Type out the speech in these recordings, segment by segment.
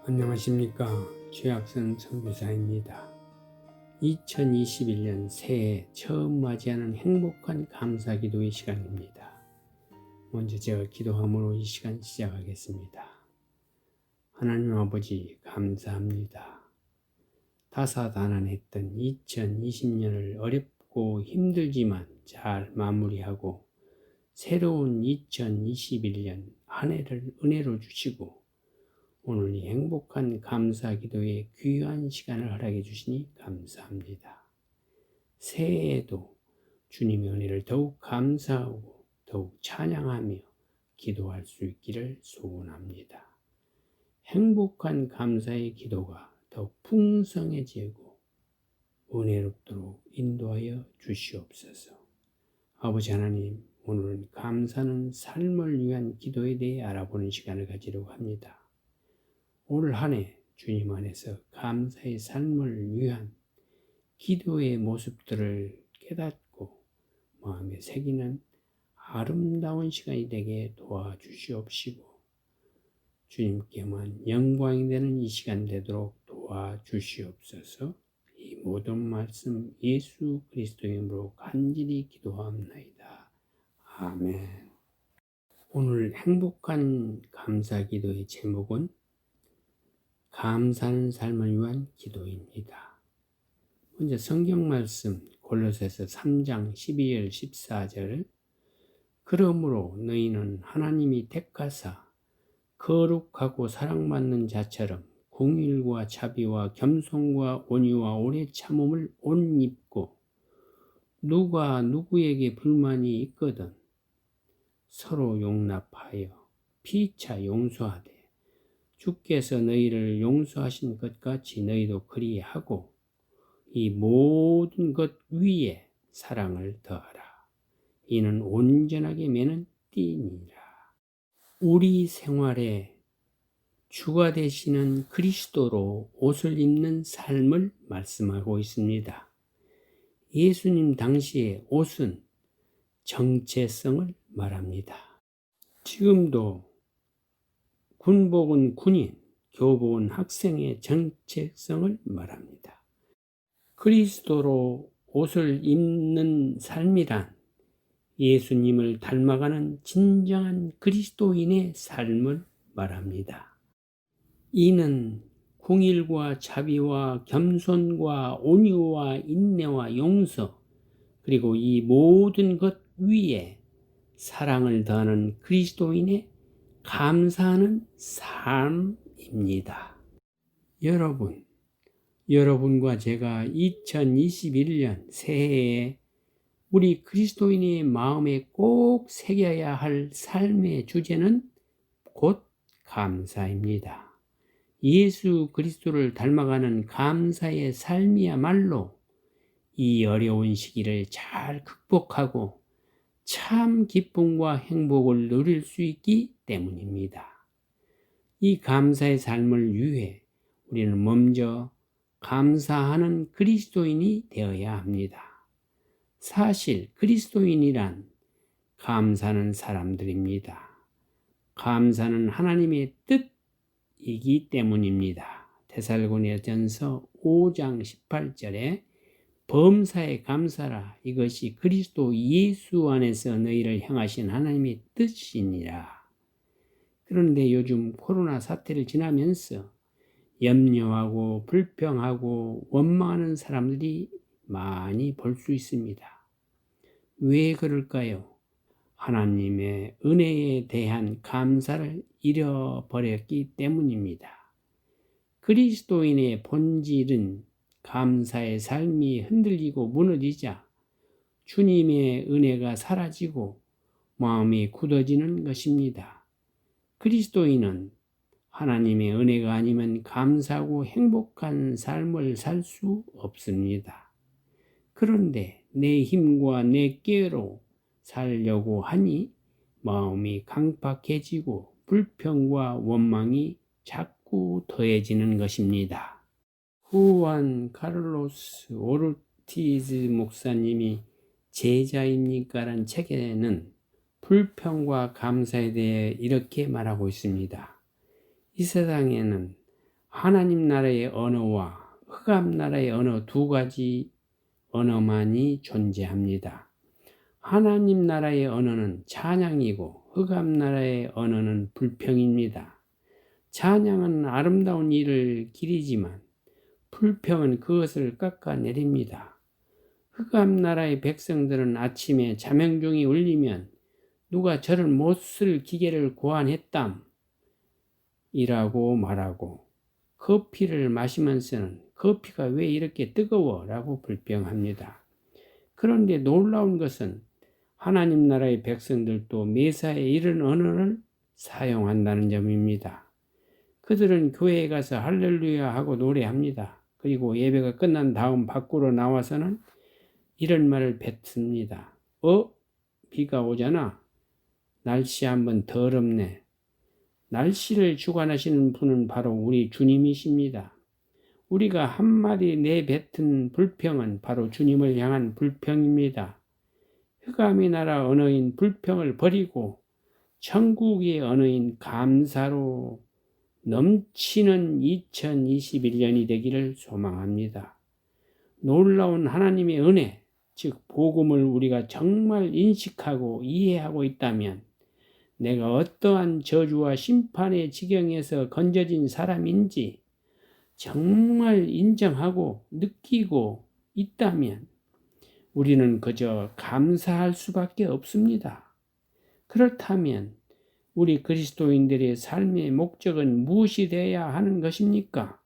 안녕하십니까. 최학선 선교사입니다. 2021년 새해 처음 맞이하는 행복한 감사기도의 시간입니다. 먼저 제가 기도함으로 이 시간 시작하겠습니다. 하나님 아버지 감사합니다. 다사다난했던 2020년을 어렵고 힘들지만 잘 마무리하고 새로운 2021년 한 해를 은혜로 주시고 오늘 이 행복한 감사기도의 귀한 시간을 허락해 주시니 감사합니다. 새해에도 주님의 은혜를 더욱 감사하고 더욱 찬양하며 기도할 수 있기를 소원합니다. 행복한 감사의 기도가 더욱 풍성해지고 은혜롭도록 인도하여 주시옵소서. 아버지 하나님, 오늘은 감사는 삶을 위한 기도에 대해 알아보는 시간을 가지려고 합니다. 올 한 해 주님 안에서 감사의 삶을 위한 기도의 모습들을 깨닫고 마음에 새기는 아름다운 시간이 되게 도와주시옵시고 주님께만 영광이 되는 이 시간 되도록 도와주시옵소서. 이 모든 말씀 예수 그리스도의 이름으로 간절히 기도합나이다. 아멘. 오늘 행복한 감사기도의 제목은 감사하는 삶을 위한 기도입니다. 먼저 성경 말씀 골로새서 3장 12절 14절 그러므로 너희는 하나님이 택하사 거룩하고 사랑받는 자처럼 공의와 자비와 겸손과 온유와 오래 참음을 옷 입고 누가 누구에게 불만이 있거든 서로 용납하여 피차 용서하되 주께서 너희를 용서하신 것 같이 너희도 그리하고 이 모든 것 위에 사랑을 더하라. 이는 온전하게 매는 띠니라. 우리 생활에 주가 되시는 그리스도로 옷을 입는 삶을 말씀하고 있습니다. 예수님 당시의 옷은 정체성을 말합니다. 지금도 군복은 군인, 교복은 학생의 정체성을 말합니다. 그리스도로 옷을 입는 삶이란 예수님을 닮아가는 진정한 그리스도인의 삶을 말합니다. 이는 공의와 자비와 겸손과 온유와 인내와 용서 그리고 이 모든 것 위에 사랑을 더하는 그리스도인의 감사하는 삶입니다. 여러분과 제가 2021년 새해에 우리 그리스도인의 마음에 꼭 새겨야 할 삶의 주제는 곧 감사입니다. 예수 그리스도를 닮아가는 감사의 삶이야말로 이 어려운 시기를 잘 극복하고 참 기쁨과 행복을 누릴 수 있기 때문입니다. 이 감사의 삶을 위해 우리는 먼저 감사하는 그리스도인이 되어야 합니다. 사실 그리스도인이란 감사하는 사람들입니다. 감사는 하나님의 뜻이기 때문입니다. 데살로니가전서 5장 18절에 범사에 감사라 이것이 그리스도 예수 안에서 너희를 향하신 하나님의 뜻이니라. 그런데 요즘 코로나 사태를 지나면서 염려하고 불평하고 원망하는 사람들이 많이 볼 수 있습니다. 왜 그럴까요? 하나님의 은혜에 대한 감사를 잃어버렸기 때문입니다. 그리스도인의 본질은 감사의 삶이 흔들리고 무너지자 주님의 은혜가 사라지고 마음이 굳어지는 것입니다. 그리스도인은 하나님의 은혜가 아니면 감사하고 행복한 삶을 살 수 없습니다. 그런데 내 힘과 내 꾀로 살려고 하니 마음이 강팍해지고 불평과 원망이 자꾸 더해지는 것입니다. 후안 카를로스 오르티즈 목사님이 제자입니까란 책에는 불평과 감사에 대해 이렇게 말하고 있습니다. 이 세상에는 하나님 나라의 언어와 흑암 나라의 언어 두 가지 언어만이 존재합니다. 하나님 나라의 언어는 찬양이고 흑암 나라의 언어는 불평입니다. 찬양은 아름다운 일을 기리지만 불평은 그것을 깎아내립니다. 흑암 나라의 백성들은 아침에 자명종이 울리면 누가 저를 못 쓸 기계를 고안했담 이라고 말하고, 커피를 마시면서는 커피가 왜 이렇게 뜨거워? 라고 불평합니다. 그런데 놀라운 것은 하나님 나라의 백성들도 매사에 이런 언어를 사용한다는 점입니다. 그들은 교회에 가서 할렐루야 하고 노래합니다. 그리고 예배가 끝난 다음 밖으로 나와서는 이런 말을 뱉습니다. 비가 오잖아. 날씨 한번 더럽네. 날씨를 주관하시는 분은 바로 우리 주님이십니다. 우리가 한마디 내뱉은 불평은 바로 주님을 향한 불평입니다. 흑암의 나라 언어인 불평을 버리고 천국의 언어인 감사로 넘치는 2021년이 되기를 소망합니다. 놀라운 하나님의 은혜, 즉 복음을 우리가 정말 인식하고 이해하고 있다면 내가 어떠한 저주와 심판의 지경에서 건져진 사람인지 정말 인정하고 느끼고 있다면 우리는 그저 감사할 수밖에 없습니다. 그렇다면 우리 그리스도인들의 삶의 목적은 무엇이 되어야 하는 것입니까?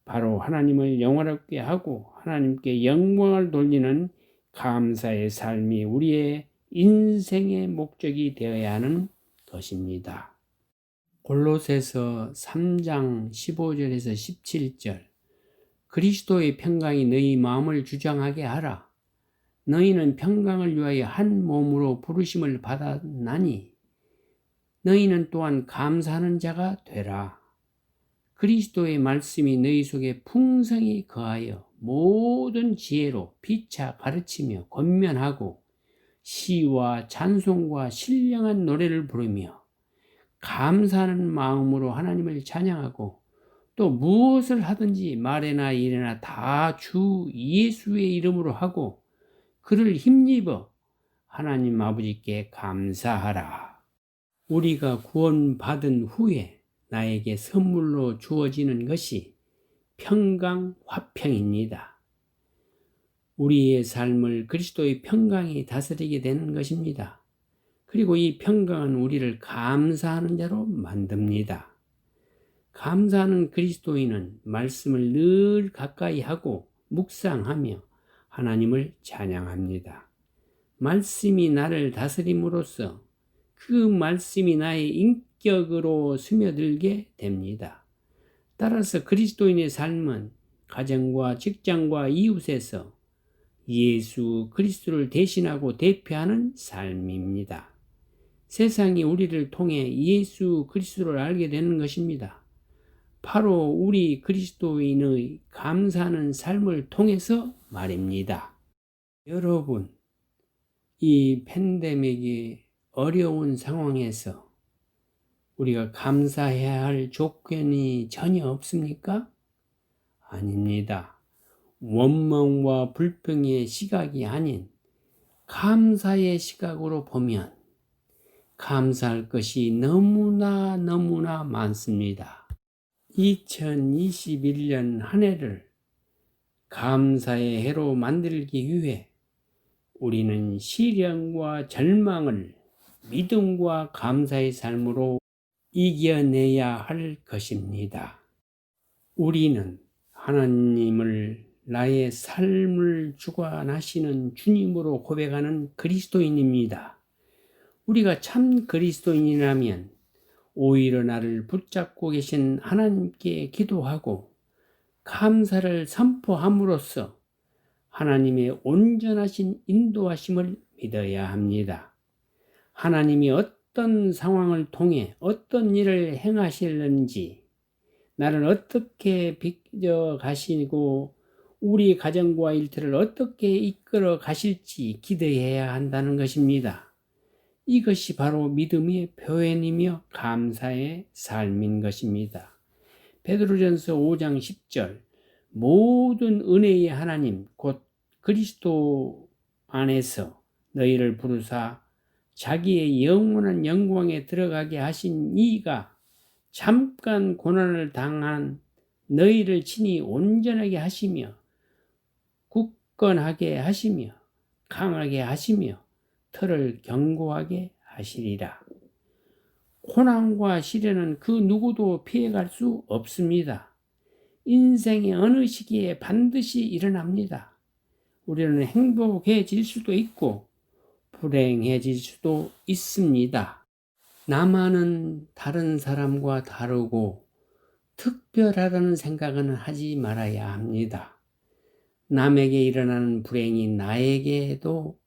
바로 하나님을 영화롭게 하고 하나님께 영광을 돌리는 감사의 삶이 우리의 인생의 목적이 되어야 하는 것입니다. 골로새서 3장 15절에서 17절 그리스도의 평강이 너희 마음을 주장하게 하라. 너희는 평강을 위하여 한 몸으로 부르심을 받았나니 너희는 또한 감사하는 자가 되라. 그리스도의 말씀이 너희 속에 풍성히 거하여 모든 지혜로 피차 가르치며 권면하고 시와 찬송과 신령한 노래를 부르며 감사하는 마음으로 하나님을 찬양하고 또 무엇을 하든지 말이나 일이나 다 주 예수의 이름으로 하고 그를 힘입어 하나님 아버지께 감사하라. 우리가 구원받은 후에 나에게 선물로 주어지는 것이 평강 화평입니다. 우리의 삶을 그리스도의 평강이 다스리게 되는 것입니다. 그리고 이 평강은 우리를 감사하는 자로 만듭니다. 감사하는 그리스도인은 말씀을 늘 가까이 하고 묵상하며 하나님을 찬양합니다. 말씀이 나를 다스림으로써 그 말씀이 나의 인격으로 스며들게 됩니다. 따라서 그리스도인의 삶은 가정과 직장과 이웃에서 예수 그리스도를 대신하고 대표하는 삶입니다. 세상이 우리를 통해 예수 그리스도를 알게 되는 것입니다. 바로 우리 그리스도인의 감사하는 삶을 통해서 말입니다. 여러분, 이 팬데믹이 어려운 상황에서 우리가 감사해야 할 조건이 전혀 없습니까? 아닙니다. 원망과 불평의 시각이 아닌 감사의 시각으로 보면 감사할 것이 너무나 많습니다. 2021년 한 해를 감사의 해로 만들기 위해 우리는 시련과 절망을 믿음과 감사의 삶으로 이겨내야 할 것입니다. 우리는 하나님을 나의 삶을 주관하시는 주님으로 고백하는 그리스도인입니다. 우리가 참 그리스도인이라면 오히려 나를 붙잡고 계신 하나님께 기도하고 감사를 선포함으로써 하나님의 온전하신 인도하심을 믿어야 합니다. 하나님이 어떤 상황을 통해 어떤 일을 행하실는지, 나를 어떻게 빚어 가시고 우리 가정과 일터를 어떻게 이끌어 가실지 기대해야 한다는 것입니다. 이것이 바로 믿음의 표현이며 감사의 삶인 것입니다. 베드로전서 5장 10절, 모든 은혜의 하나님 곧 그리스도 안에서 너희를 부르사 자기의 영원한 영광에 들어가게 하신 이가 잠깐 고난을 당한 너희를 친히 온전하게 하시며 굳건하게 하시며 강하게 하시며 터를 견고하게 하시리라. 고난과 시련은 그 누구도 피해갈 수 없습니다. 인생의 어느 시기에 반드시 일어납니다. 우리는 행복해질 수도 있고 불행해질 수도 있습니다. 나만은 다른 사람과 다르고 특별하다는 생각은 하지 말아야 합니다. 남에게 일어나는 불행이 나에게도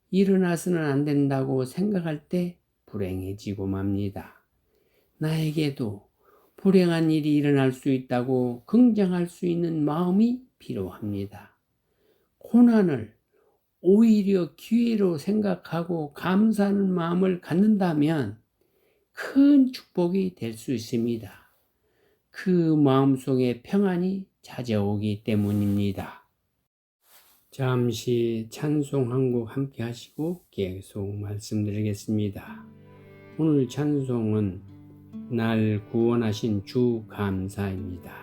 일어나서는 안 된다고 생각할 때 불행해지고 맙니다. 나에게도 불행한 일이 일어날 수 있다고 긍정할 수 있는 마음이 필요합니다. 고난을 오히려 기회로 생각하고 감사하는 마음을 갖는다면 큰 축복이 될 수 있습니다. 그 마음속에 평안이 찾아오기 때문입니다. 잠시 찬송 한 곡 함께 하시고 계속 말씀드리겠습니다. 오늘 찬송은 날 구원하신 주 감사입니다.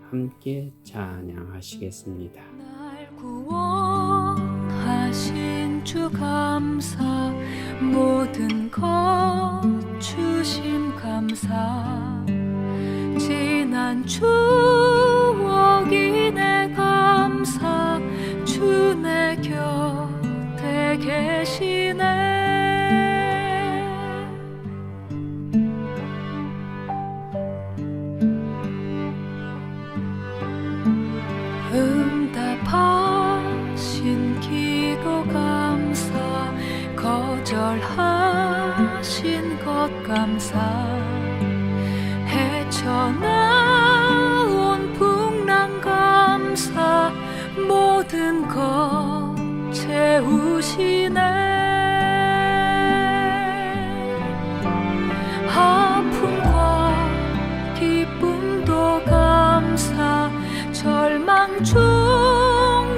함께 찬양하시겠습니다. 날 구원하신 주 감사, 모든 것 주심 감사, 지난 추억이 내 감사, 주 내 곁에 계시네. 응답하신 기도 감사, 거절하신 것 감사, 헤쳐나온 풍랑 감사, 모든 것 채우시네. 아픔과 기쁨도 감사, 절망 중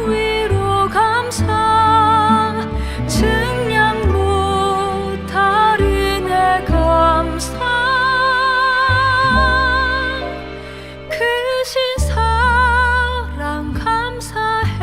위로 감사, 증량 못하리 내 감사, 크신 사랑 감사해.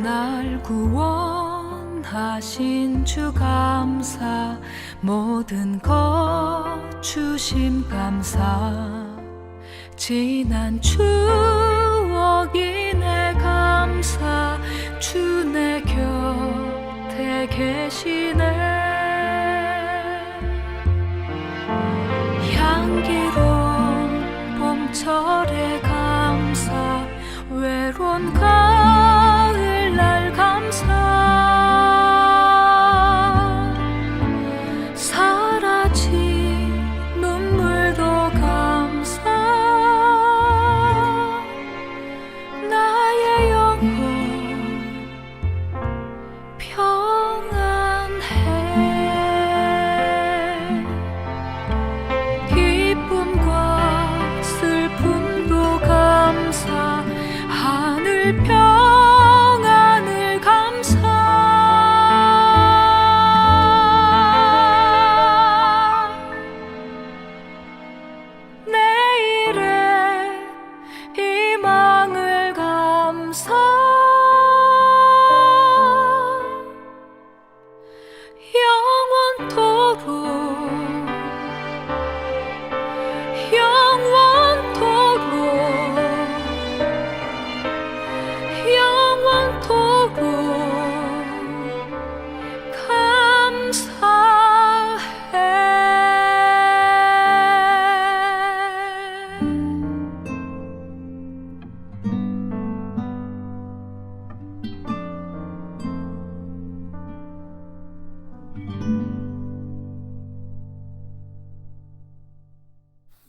날 구원하신 주 감사, 모든 것 주심 감사, 지난 추억이 내 감사, 주 내 곁에 계시네. 향기로운 봄철의 감사, 외로운 가을날 감사, 사라진 눈물도 감사, 나의 영혼 평안해. 기쁨과 슬픔도 감사, 하늘 별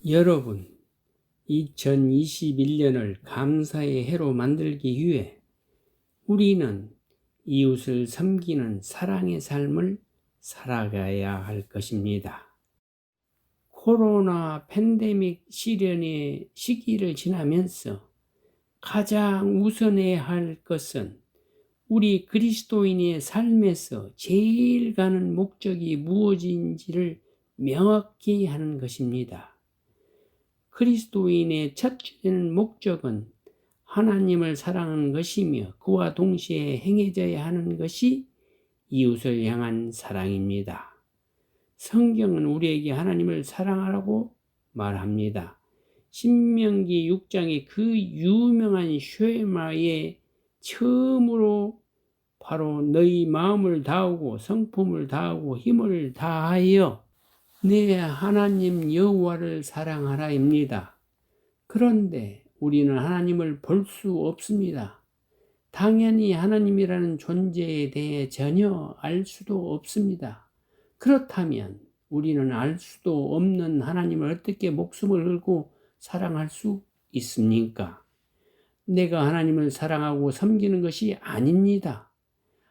여러분, 2021년을 감사의 해로 만들기 위해 우리는 이웃을 섬기는 사랑의 삶을 살아가야 할 것입니다. 코로나 팬데믹 시련의 시기를 지나면서 가장 우선해야 할 것은 우리 그리스도인의 삶에서 제일 가는 목적이 무엇인지를 명확히 하는 것입니다. 그리스도인의 첫째 되는 목적은 하나님을 사랑하는 것이며 그와 동시에 행해져야 하는 것이 이웃을 향한 사랑입니다. 성경은 우리에게 하나님을 사랑하라고 말합니다. 신명기 6장의 그 유명한 쉐마의 처음으로 바로 너희 마음을 다하고 성품을 다하고 힘을 다하여 내 하나님 여호와를 사랑하라입니다. 그런데 우리는 하나님을 볼 수 없습니다. 당연히 하나님이라는 존재에 대해 전혀 알 수도 없습니다. 그렇다면 우리는 알 수도 없는 하나님을 어떻게 목숨을 걸고 사랑할 수 있습니까? 내가 하나님을 사랑하고 섬기는 것이 아닙니다.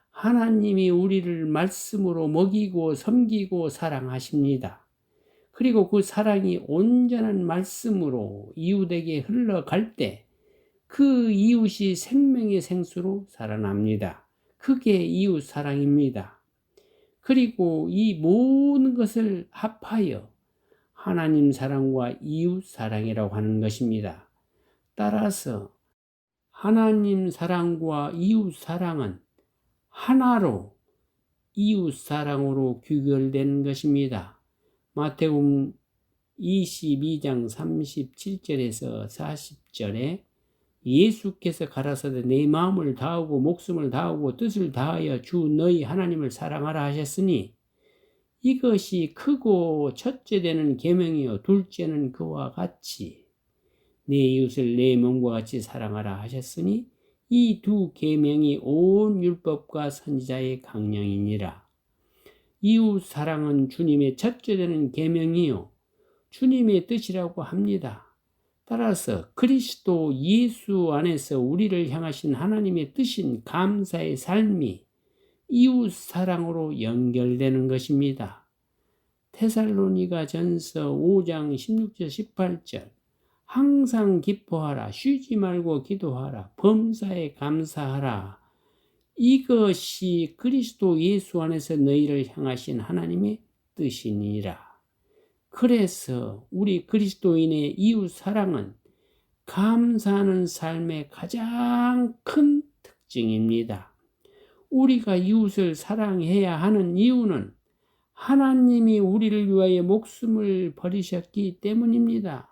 하나님이 우리를 말씀으로 먹이고 섬기고 사랑하십니다. 그리고 그 사랑이 온전한 말씀으로 이웃에게 흘러갈 때 그 이웃이 생명의 생수로 살아납니다. 그게 이웃 사랑입니다. 그리고 이 모든 것을 합하여 하나님 사랑과 이웃 사랑이라고 하는 것입니다. 따라서 하나님 사랑과 이웃 사랑은 하나로 이웃 사랑으로 귀결되는 것입니다. 마태복음 22장 37절에서 40절에 예수께서 가라사대 내 마음을 다하고 목숨을 다하고 뜻을 다하여 주 너희 하나님을 사랑하라 하셨으니 이것이 크고 첫째 되는 계명이요 둘째는 그와 같이 내 이웃을 내 몸과 같이 사랑하라 하셨으니 이 두 계명이 온 율법과 선지자의 강령이니라. 이웃 사랑은 주님의 첫째 되는 계명이요 주님의 뜻이라고 합니다. 따라서 그리스도 예수 안에서 우리를 향하신 하나님의 뜻인 감사의 삶이 이웃 사랑으로 연결되는 것입니다. 데살로니가 전서 5장 16절 18절 항상 기뻐하라 쉬지 말고 기도하라 범사에 감사하라 이것이 그리스도 예수 안에서 너희를 향하신 하나님의 뜻이니라. 그래서 우리 그리스도인의 이웃 사랑은 감사하는 삶의 가장 큰 특징입니다. 우리가 이웃을 사랑해야 하는 이유는 하나님이 우리를 위하여 목숨을 버리셨기 때문입니다.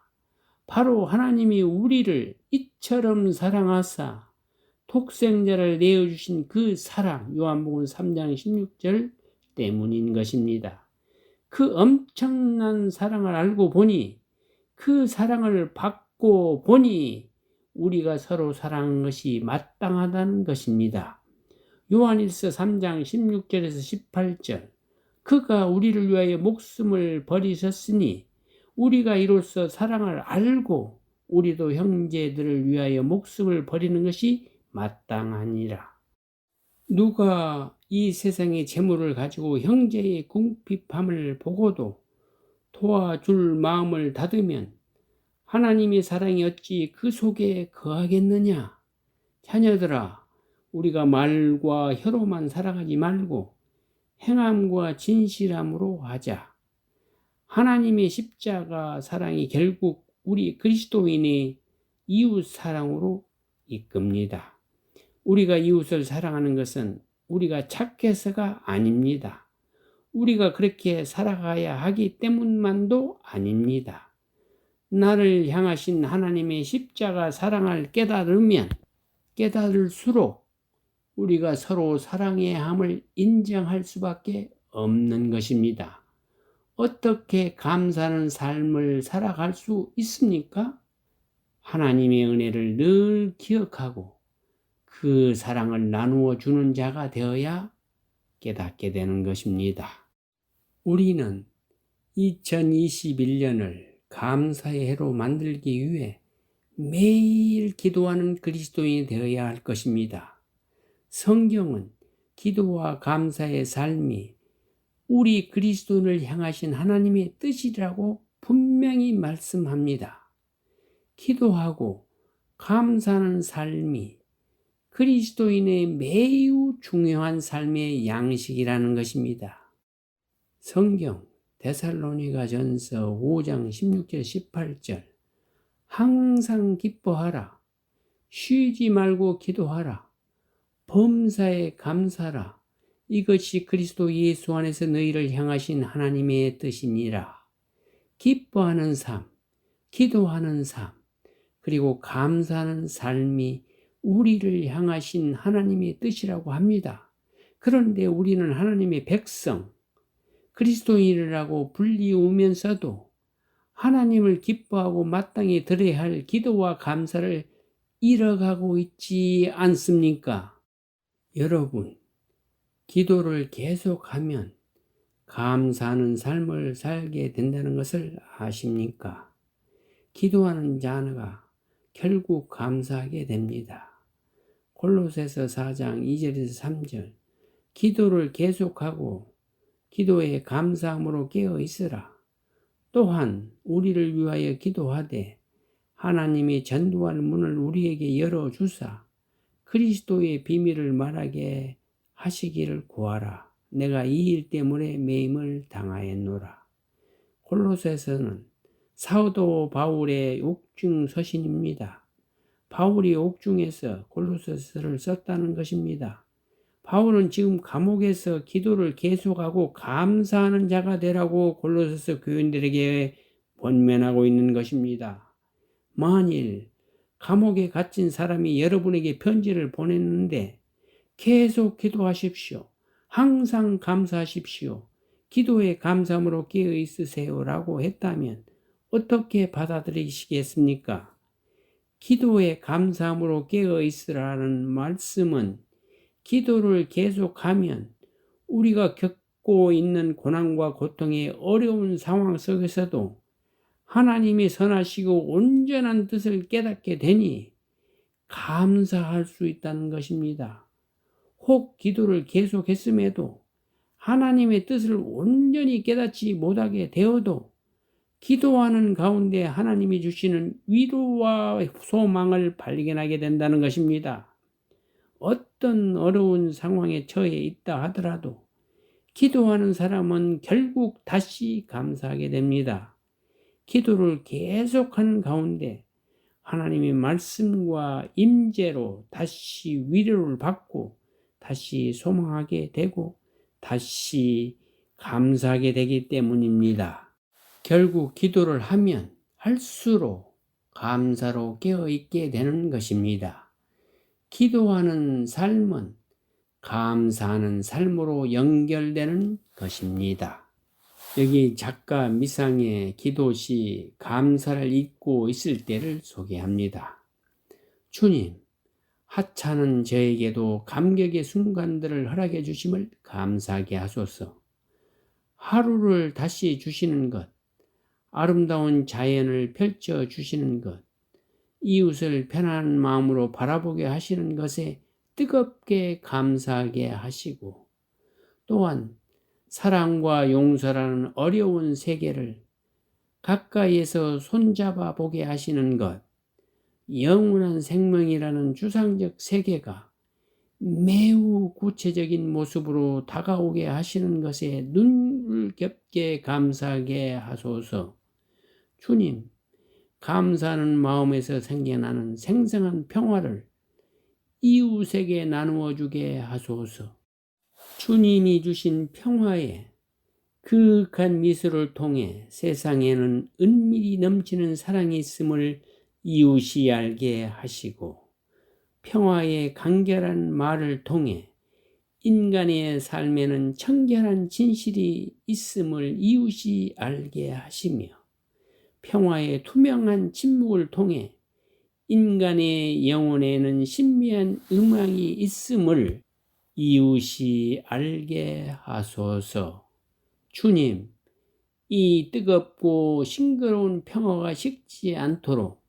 바로 하나님이 우리를 이처럼 사랑하사 독생자를 내어주신 그 사랑, 요한복음 3장 16절 때문인 것입니다. 그 엄청난 사랑을 알고 보니 그 사랑을 받고 보니 우리가 서로 사랑하는 것이 마땅하다는 것입니다. 요한일서 3장 16절에서 18절 그가 우리를 위하여 목숨을 버리셨으니 우리가 이로써 사랑을 알고 우리도 형제들을 위하여 목숨을 버리는 것이 마땅하니라. 누가 이 세상의 재물을 가지고 형제의 궁핍함을 보고도 도와줄 마음을 닫으면 하나님의 사랑이 어찌 그 속에 거하겠느냐? 자녀들아, 우리가 말과 혀로만 살아가지 말고 행함과 진실함으로 하자. 하나님의 십자가 사랑이 결국 우리 그리스도인의 이웃 사랑으로 이끕니다. 우리가 이웃을 사랑하는 것은 우리가 착해서가 아닙니다. 우리가 그렇게 살아가야 하기 때문만도 아닙니다. 나를 향하신 하나님의 십자가 사랑을 깨달을수록 우리가 서로 사랑해야 함을 인정할 수밖에 없는 것입니다. 어떻게 감사하는 삶을 살아갈 수 있습니까? 하나님의 은혜를 늘 기억하고 그 사랑을 나누어 주는 자가 되어야 깨닫게 되는 것입니다. 우리는 2021년을 감사의 해로 만들기 위해 매일 기도하는 그리스도인이 되어야 할 것입니다. 성경은 기도와 감사의 삶이 우리 그리스도인을 향하신 하나님의 뜻이라고 분명히 말씀합니다. 기도하고 감사하는 삶이 그리스도인의 매우 중요한 삶의 양식이라는 것입니다. 성경 데살로니가전서 5장 16절 18절 항상 기뻐하라 쉬지 말고 기도하라 범사에 감사라 이것이 그리스도 예수 안에서 너희를 향하신 하나님의 뜻이니라. 기뻐하는 삶, 기도하는 삶, 그리고 감사하는 삶이 우리를 향하신 하나님의 뜻이라고 합니다. 그런데 우리는 하나님의 백성, 그리스도인이라고 불리우면서도 하나님을 기뻐하고 마땅히 드려야 할 기도와 감사를 잃어가고 있지 않습니까? 여러분, 기도를 계속하면 감사하는 삶을 살게 된다는 것을 아십니까? 기도하는 자가 결국 감사하게 됩니다. 골로새서 4장 2절에서 3절 기도를 계속하고 기도에 감사함으로 깨어 있으라. 또한 우리를 위하여 기도하되 하나님이 전도할 문을 우리에게 열어주사 그리스도의 비밀을 말하게 하시기를 구하라. 내가 이 일 때문에 매임을 당하였노라. 골로새서는 사도 바울의 옥중 서신입니다. 바울이 옥중에서 골로새서를 썼다는 것입니다. 바울은 지금 감옥에서 기도를 계속하고 감사하는 자가 되라고 골로새서 교인들에게 권면하고 있는 것입니다. 만일 감옥에 갇힌 사람이 여러분에게 편지를 보냈는데 계속 기도하십시오. 항상 감사하십시오. 기도에 감사함으로 깨어 있으세요라고 했다면 어떻게 받아들이시겠습니까? 기도에 감사함으로 깨어 있으라는 말씀은 기도를 계속하면 우리가 겪고 있는 고난과 고통의 어려운 상황 속에서도 하나님이 선하시고 온전한 뜻을 깨닫게 되니 감사할 수 있다는 것입니다. 혹 기도를 계속했음에도 하나님의 뜻을 온전히 깨닫지 못하게 되어도 기도하는 가운데 하나님이 주시는 위로와 소망을 발견하게 된다는 것입니다. 어떤 어려운 상황에 처해 있다 하더라도 기도하는 사람은 결국 다시 감사하게 됩니다. 기도를 계속하는 가운데 하나님의 말씀과 임재로 다시 위로를 받고 다시 소망하게 되고 다시 감사하게 되기 때문입니다. 결국 기도를 하면 할수록 감사로 깨어있게 되는 것입니다. 기도하는 삶은 감사하는 삶으로 연결되는 것입니다. 여기 작가 미상의 기도시 감사를 잊고 있을 때를 소개합니다. 주님, 하찮은 저에게도 감격의 순간들을 허락해 주심을 감사하게 하소서. 하루를 다시 주시는 것, 아름다운 자연을 펼쳐 주시는 것, 이웃을 편안한 마음으로 바라보게 하시는 것에 뜨겁게 감사하게 하시고, 또한 사랑과 용서라는 어려운 세계를 가까이에서 손잡아 보게 하시는 것, 영원한 생명이라는 주상적 세계가 매우 구체적인 모습으로 다가오게 하시는 것에 눈을 겹게 감사하게 하소서. 주님, 감사하는 마음에서 생겨나는 생생한 평화를 이웃에게 나누어 주게 하소서. 주님이 주신 평화에 그윽한 미소를 통해 세상에는 은밀히 넘치는 사랑이 있음을 이웃이 알게 하시고, 평화의 간결한 말을 통해 인간의 삶에는 청결한 진실이 있음을 이웃이 알게 하시며, 평화의 투명한 침묵을 통해 인간의 영혼에는 신비한 음악이 있음을 이웃이 알게 하소서. 주님, 이 뜨겁고 싱거운 평화가 식지 않도록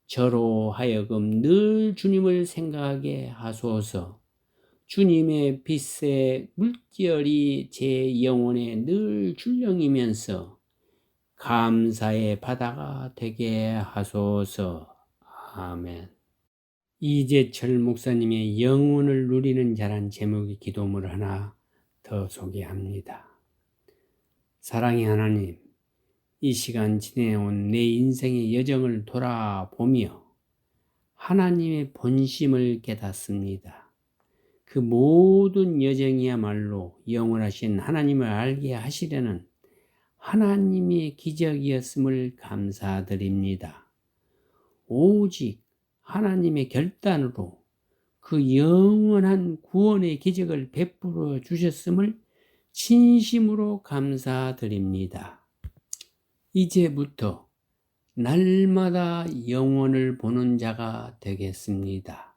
저로 하여금 늘 주님을 생각하게 하소서. 주님의 빛의 물결이 제 영혼에 늘 출렁이면서 감사의 바다가 되게 하소서. 아멘. 이재철 목사님의 영혼을 누리는 자란 제목의 기도문을 하나 더 소개합니다. 사랑의 하나님, 이 시간 지내온 내 인생의 여정을 돌아보며 하나님의 본심을 깨닫습니다. 그 모든 여정이야말로 영원하신 하나님을 알게 하시려는 하나님의 기적이었음을 감사드립니다. 오직 하나님의 결단으로 그 영원한 구원의 기적을 베풀어 주셨음을 진심으로 감사드립니다. 이제부터 날마다 영원을 보는 자가 되겠습니다.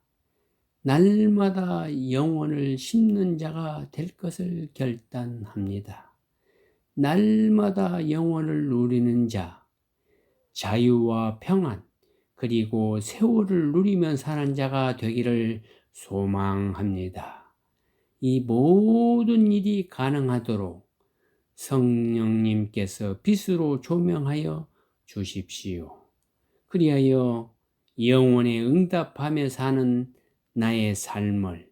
날마다 영원을 심는 자가 될 것을 결단합니다. 날마다 영원을 누리는 자, 자유와 평안, 그리고 세월을 누리며 사는 자가 되기를 소망합니다. 이 모든 일이 가능하도록 성령님께서 빛으로 조명하여 주십시오. 그리하여 영원에 응답하며 사는 나의 삶을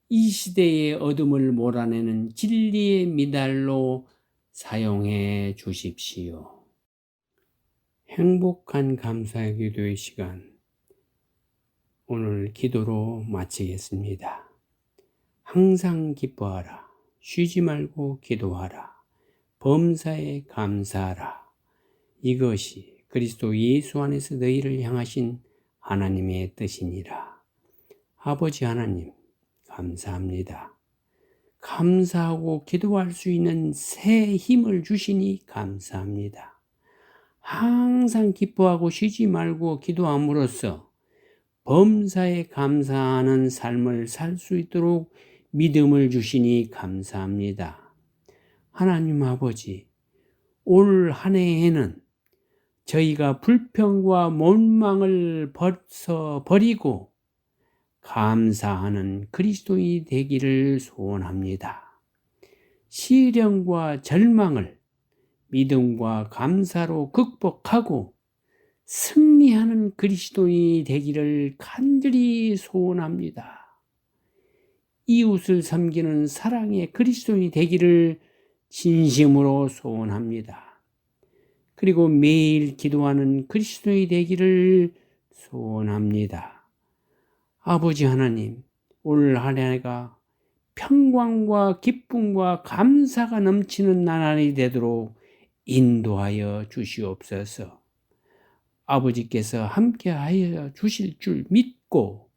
이 시대의 어둠을 몰아내는 진리의 미달로 사용해 주십시오. 행복한 감사의 기도의 시간, 오늘 기도로 마치겠습니다. 항상 기뻐하라. 쉬지 말고 기도하라. 범사에 감사하라. 이것이 그리스도 예수 안에서 너희를 향하신 하나님의 뜻이니라. 아버지 하나님, 감사합니다. 감사하고 기도할 수 있는 새 힘을 주시니 감사합니다. 항상 기뻐하고 쉬지 말고 기도함으로써 범사에 감사하는 삶을 살 수 있도록 믿음을 주시니 감사합니다. 하나님 아버지, 올 한 해에는 저희가 불평과 원망을 버리고 감사하는 그리스도인이 되기를 소원합니다. 시련과 절망을 믿음과 감사로 극복하고 승리하는 그리스도인이 되기를 간절히 소원합니다. 이웃을 섬기는 사랑의 그리스도인이 되기를 진심으로 소원합니다. 그리고 매일 기도하는 그리스도인이 되기를 소원합니다. 아버지 하나님, 올 한 해가 평강과 기쁨과 감사가 넘치는 나날이 되도록 인도하여 주시옵소서. 아버지께서 함께하여 주실 줄 믿고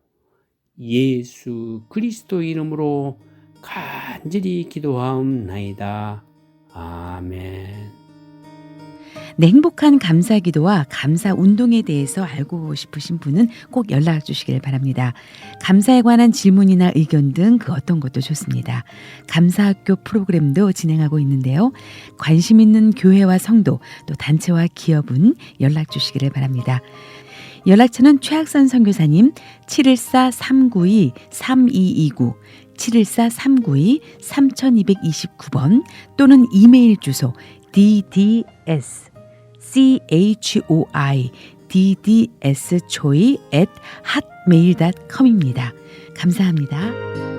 예수 그리스도 이름으로 간절히 기도하옵나이다. 아멘. 네, 행복한 감사 기도와 감사 운동에 대해서 알고 싶으신 분은 꼭 연락 주시길 바랍니다. 감사에 관한 질문이나 의견 등 그 어떤 것도 좋습니다. 감사학교 프로그램도 진행하고 있는데요. 관심 있는 교회와 성도 또 단체와 기업은 연락 주시기를 바랍니다. 연락처는 최학선 선교사님 714-392-3229 714-392-3229번 또는 이메일 주소 ddschoi@hotmail.com입니다. 감사합니다.